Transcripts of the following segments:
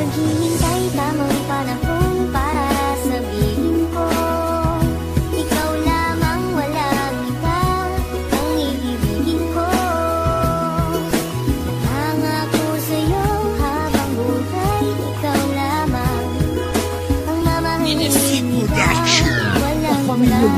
Naghihintay tamang panahon para sabihin ko, ikaw lamang, walang iba ang iibigin ko. Nangako sa'yo habang buhay, ikaw lamang ang mamahalin kita, walang iba.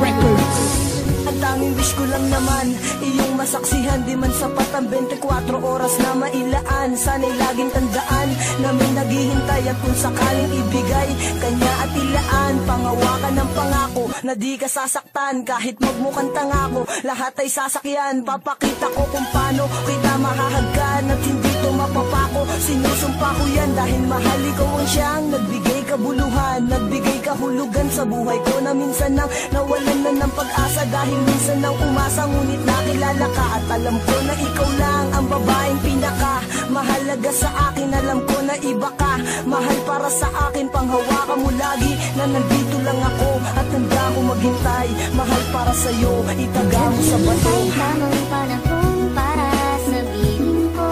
Ang tanging wish ko lang naman, iyong masaksihan. Di man sapat ang 24 oras na mailaan. Sana'y laging tandaan na may naghihintay, at kung sakaling ibigay kanya at ilaan, pangawakan ng pangako na di ka sasaktan. Kahit magmukhang tangako, lahat ay sasakyan. Papakita ko kung paano kita mahahagkan at hindi to mapapako. Sinusumpa ko yan dahil mahal ikaw ang siyang nagbigay kabuluhan, nagbigay kahulugan sa buhay ko, na minsan nang nawalan na ng pag-asa. Dahil minsan nang umasa, ngunit nakilala ka, at alam ko na ikaw lang ang babaeng pinaka mahalaga sa akin. Alam ko na iba ka, mahal para sa akin. Panghawakan mo lagi na nandito lang ako, at handa ko maghintay. Mahal para sa'yo, itaga mo sa bato. Tamang panahon para sabihin ko,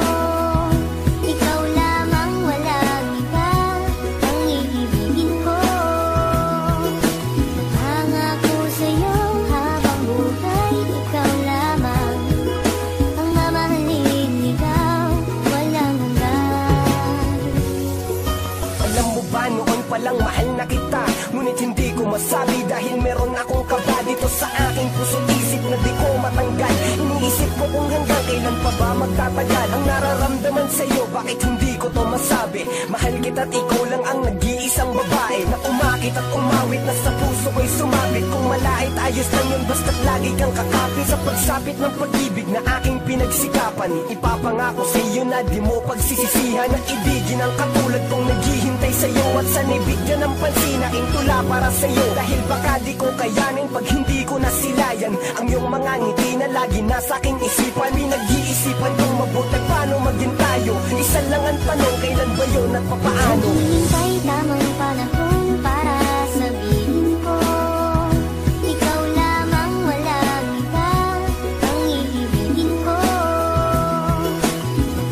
ikaw lamang, walang iba ang iibigin ko. Nangako sa'yo habang buhay, ikaw lamang ang mamahalin, ikaw walang hanggan. Alam mo ba, noon palang mahal na kita, ngunit hindi ko masabi dahil meron akong kaba dito sa aking puso't isip na di ko matanggal. Iniisip ko kung hanggang kailan pa ba magtatagal ang nararamdaman sa'yo, bakit hindi ko to masabi. Mahal kita't ikaw lang ang nag-iisang babae na umakit at umawit, na sa puso ko'y sumabit. Kung malait, ayos lang yun, basta't lagi kang kakapit sa pagsapit ng pag-ibig na aking pinagsikapan. Ipapangako sa'yo na di mo pagsisisihan na ibigin ang katulad kong naghihintay sa'yo, at sana'y bigyan ng pansin na tula para sa'yo. Dahil baka di ko kayanin pag hindi ko nasilayan ang iyong mga ngiti na lagi nasa aking isipan. Pinag-iisipan kong mabuti paano maging tayo. Isa lang ang tanong, kailan ba yun at papaano? Naghihintay tamang panahon para sabihin ko, ikaw lamang, walang iba ang iibigin ko.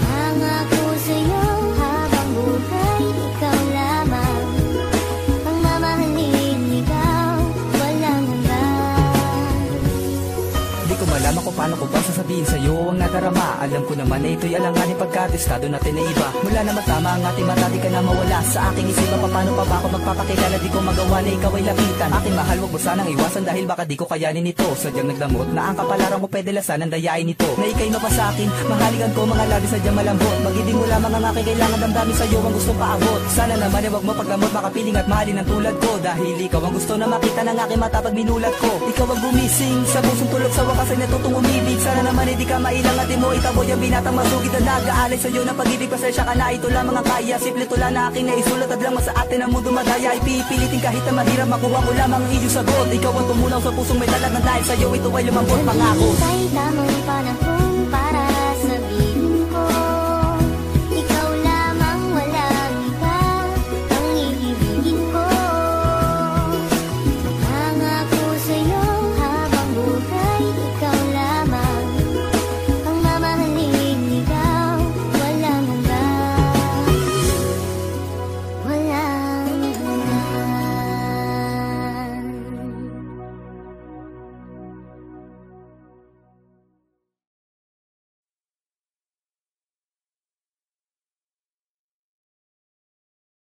Nangako sa'yo habang buhay, ikaw lamang ang mamahalin, ikaw walang hanggan. Di ko malaman kung paano ko ba sasabihin sa'yo ang nadarama. Alam ko naman na ito'y alanganin pagkatestado natin na iba. Mula na matama ang ating mata, di ka na mawala sa aking isipan. Paano pa ba ako magpapakilala, di ko magawa na ikaw ay lapitan. Aking mahal, wag mo sanang iwasan dahil baka di ko kayanin ito. Sadyang nagdamot na ang kapalaran ko, pwede lasan ang dayain ito. Na ika'y mapasakin, mahaligan ko mga labi sadyang malambot. Magiging mo lamang ang aking kailangan, damdamin sa'yo ang gustong paabot. Sana naman ay wag mo paggamot, makapiling at mahalin ang tulad ko. Dahil ikaw ang gusto na makita ng aking mata pag minulat ko. Ikaw ang gumising sa pusong tulog, sa wakas ay natutong umibig. Sana naman hindi ka mailang at di mo itaboy ang binatang masugid na nag-aalay sa'yo ng pag-ibig. Pasensya ka na, ito lamang ang kaya. Simple tula na aking naisulat, at lang sa atin ang mundo madaya. Ipipilitin kahit na mahirap, makuha ko lamang ang iyong sagot. Ikaw ang tumunaw sa pusong may talat na dahil sa'yo ito ay lumambot, pangako. Naghihintay tamang panahon para